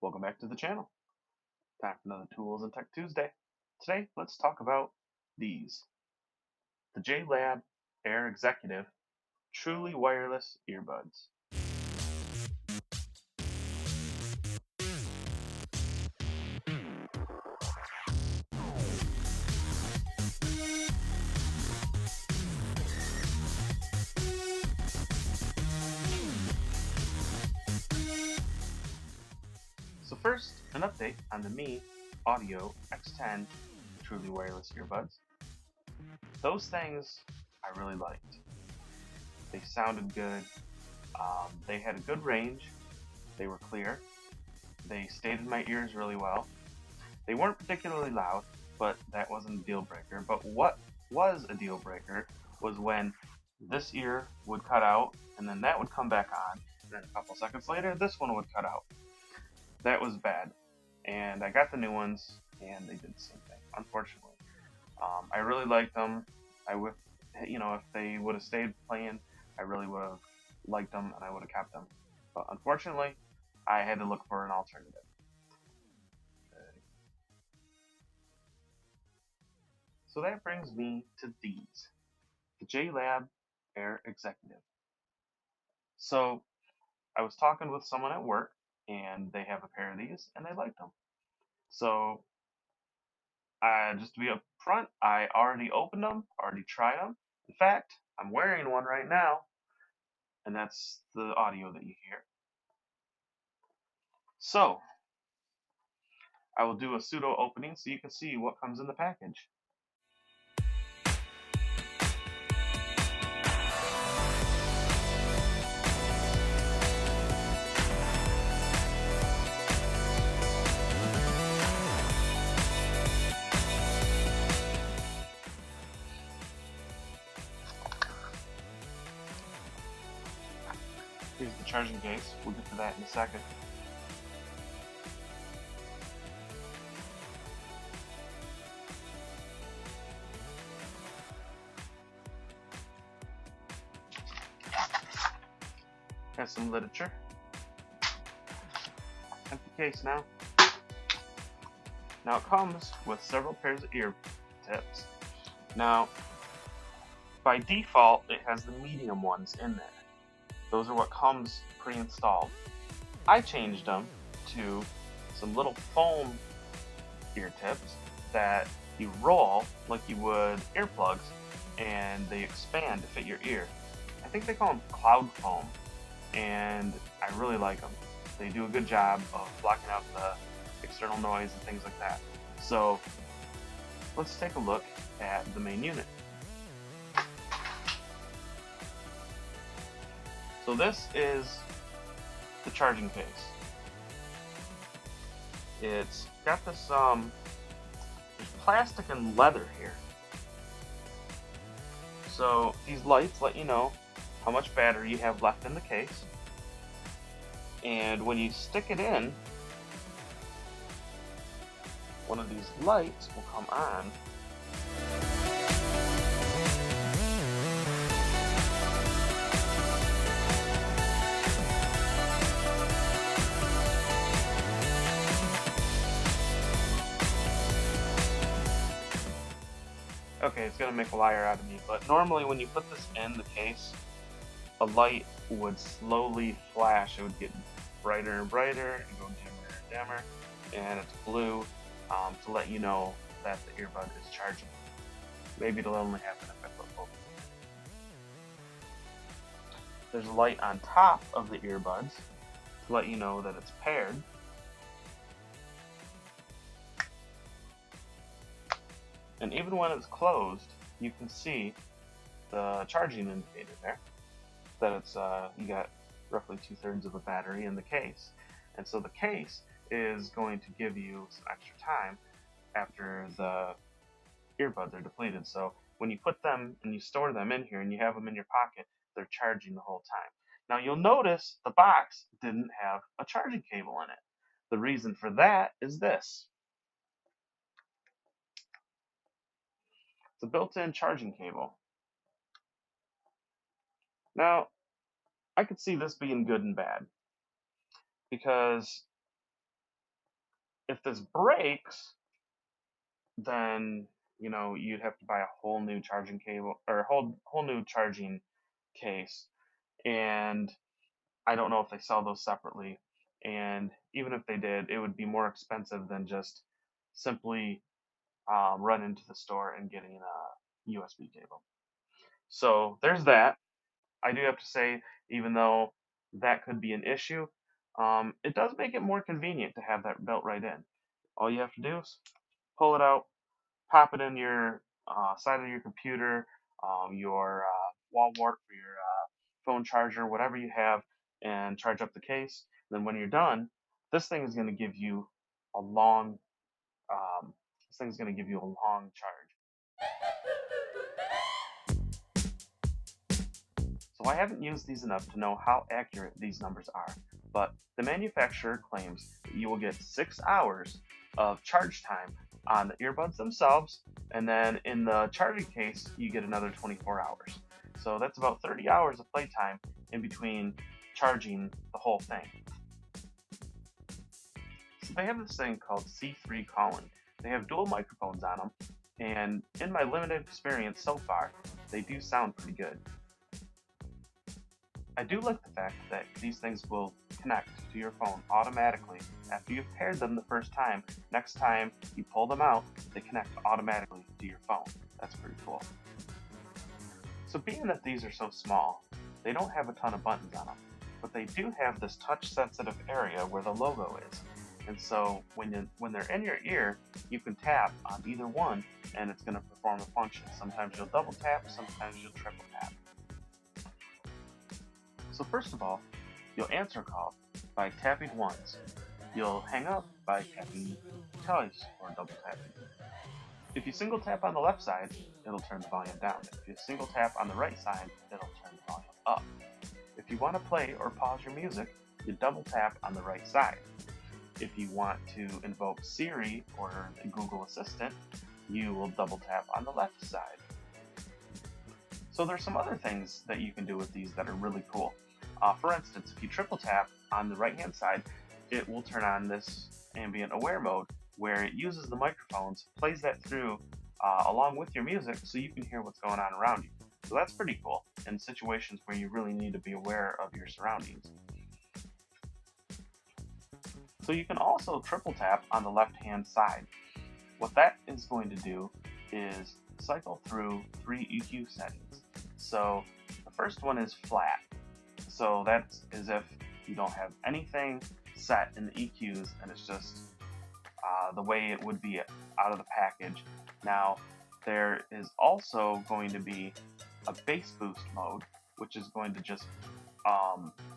Welcome back to the channel. Time for another Tools and Tech Tuesday. Today, let's talk about these. The JLAB Air Executive truly wireless earbuds. So first, an update on the Mi Audio X10 truly wireless earbuds. Those things I really liked. They sounded good. They had a good range. They were clear. They stayed in my ears really well. They weren't particularly loud, but that wasn't a deal breaker. But what was a deal breaker was when this ear would cut out, and then that would come back on, and then a couple seconds later, this one would cut out. That was bad. And I got the new ones, and they did the same thing, unfortunately. I really liked them. I would, if they would have stayed playing, I really would have liked them, and I would have kept them. But unfortunately, I had to look for an alternative. So that brings me to these, the JLAB Air Executive. So I was talking with someone at work, and they have a pair of these, and they liked them. So just to be upfront, I already opened them, already tried them. In fact, I'm wearing one right now, and that's the audio that you hear. So I will do a pseudo opening so you can see what comes in the package. Here's the charging case. We'll get to that in a second. Has some literature. Empty case now. Now it comes with several pairs of ear tips. Now, by default, it has the medium ones in there. Those are what comes pre-installed. I changed them to some little foam ear tips that you roll like you would earplugs, and they expand to fit your ear. I think they call them cloud foam, and I really like them. They do a good job of blocking out the external noise and things like that. So let's take a look at the main unit. So this is the charging case. It's got this there's plastic and leather here. So these lights let you know how much battery you have left in the case. And when you stick it in, one of these lights will come on. Okay, it's gonna make a liar out of me, but normally when you put this in the case, a light would slowly flash. It would get brighter and brighter and go dimmer and dimmer, and it's blue to let you know that the earbud is charging. Maybe it'll only happen if I put both. There's a light on top of the earbuds to let you know that it's paired. And even when it's closed, you can see the charging indicator there, that it's you got roughly 2/3 of the battery in the case. And so the case is going to give you some extra time after the earbuds are depleted. So when you put them and you store them in here and you have them in your pocket, they're charging the whole time. Now you'll notice the box didn't have a charging cable in it. The reason for that is this. It's a built-in charging cable. Now, I could see this being good and bad, because If this breaks, then you'd have to buy a whole new charging cable or whole new charging case, and I don't know if they sell those separately. And even if they did, it would be more expensive than just simply run into the store and getting a USB cable. So there's that. I do have to say, even though that could be an issue, it does make it more convenient to have that built right in. All you have to do is pull it out, pop it in your side of your computer, your wall wart for your phone charger, whatever you have, and charge up the case. Then when you're done, this thing is going to give you a long um, this thing's going to give you a long charge. So I haven't used these enough to know how accurate these numbers are, but the manufacturer claims that you will get 6 hours of charge time on the earbuds themselves, and then in the charging case, you get another 24 hours. So that's about 30 hours of playtime in between charging the whole thing. So they have this thing called C3 calling. They have dual microphones on them, and in my limited experience so far, they do sound pretty good. I do like the fact that these things will connect to your phone automatically after you've paired them the first time. Next time you pull them out, they connect automatically to your phone. That's pretty cool. So being that these are so small, they don't have a ton of buttons on them, but they do have this touch-sensitive area where the logo is. And so when they're in your ear, you can tap on either one and it's going to perform a function. Sometimes you'll double tap, sometimes you'll triple tap. So first of all, you'll answer a call by tapping once. You'll hang up by tapping twice or double tapping. If you single tap on the left side, it'll turn the volume down. If you single tap on the right side, it'll turn the volume up. If you want to play or pause your music, you double tap on the right side. If you want to invoke Siri or the Google Assistant, you will double tap on the left side. So there's some other things that you can do with these that are really cool. For instance, if you triple tap on the right hand side, it will turn on this ambient aware mode where it uses the microphones, plays that through along with your music so you can hear what's going on around you. So that's pretty cool in situations where you really need to be aware of your surroundings. So you can also triple tap on the left hand side. What that is going to do is cycle through 3 EQ settings. So the first one is flat. So that's as if you don't have anything set in the EQs and it's just the way it would be out of the package. Now, there is also going to be a bass boost mode, which is going to just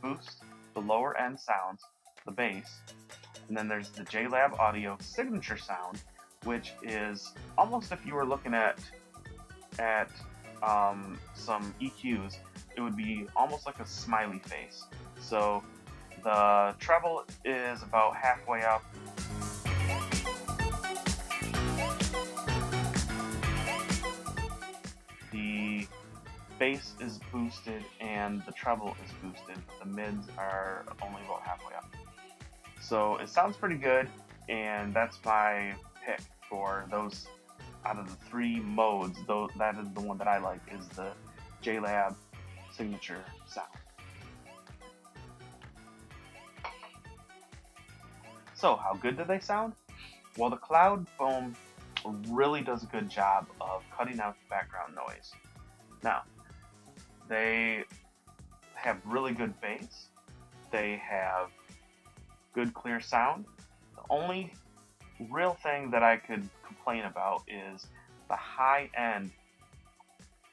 boost the lower end sounds, the bass. And then there's the JLAB Audio signature sound, which is almost if you were looking at some EQs, it would be almost like a smiley face. So the treble is about halfway up. The bass is boosted and the treble is boosted, but the mids are only about halfway up. So it sounds pretty good, and that's my pick for those out of the 3 modes. Though that is the one that I like, is the JLAB signature sound. So how good do they sound? Well, the cloud foam really does a good job of cutting out the background noise. Now, they have really good bass. They have good clear sound. The only real thing that I could complain about is the high end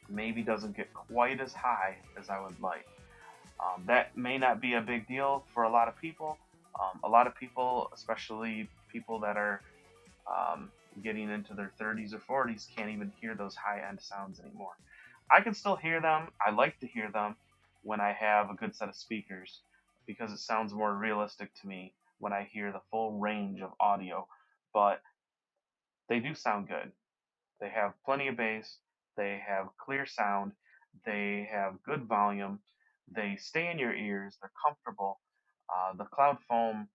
maybe doesn't get quite as high as I would like. That may not be a big deal for a lot of people. A lot of people, especially people that are getting into their 30s or 40s, can't even hear those high end sounds anymore. I can still hear them. I like to hear them when I have a good set of speakers because it sounds more realistic to me when I hear the full range of audio. But they do sound good. They have plenty of bass, they have clear sound, they have good volume, they stay in your ears, they're comfortable. The cloud foam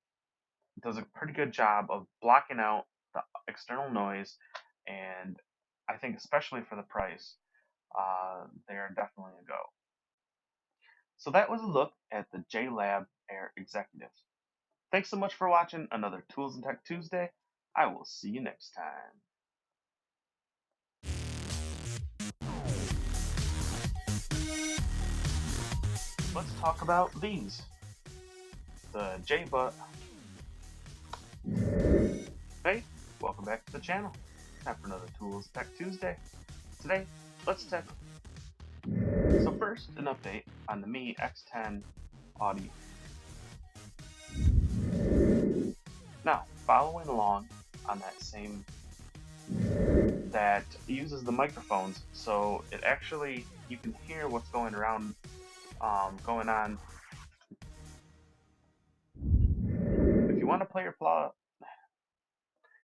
It does a pretty good job of blocking out the external noise, and I think especially for the price, they are definitely a go. So that was a look at the JLAB Air Executive. Thanks so much for watching another Tools and Tech Tuesday. I will see you next time. Let's talk about these. The JBud. Hey, welcome back to the channel. Time for another Tools Tech Tuesday. Today, let's tech. So first, an update on the Mi X10 audio. Now, following along on that same, that uses the microphones, so it actually, you can hear what's going on. If you want to play or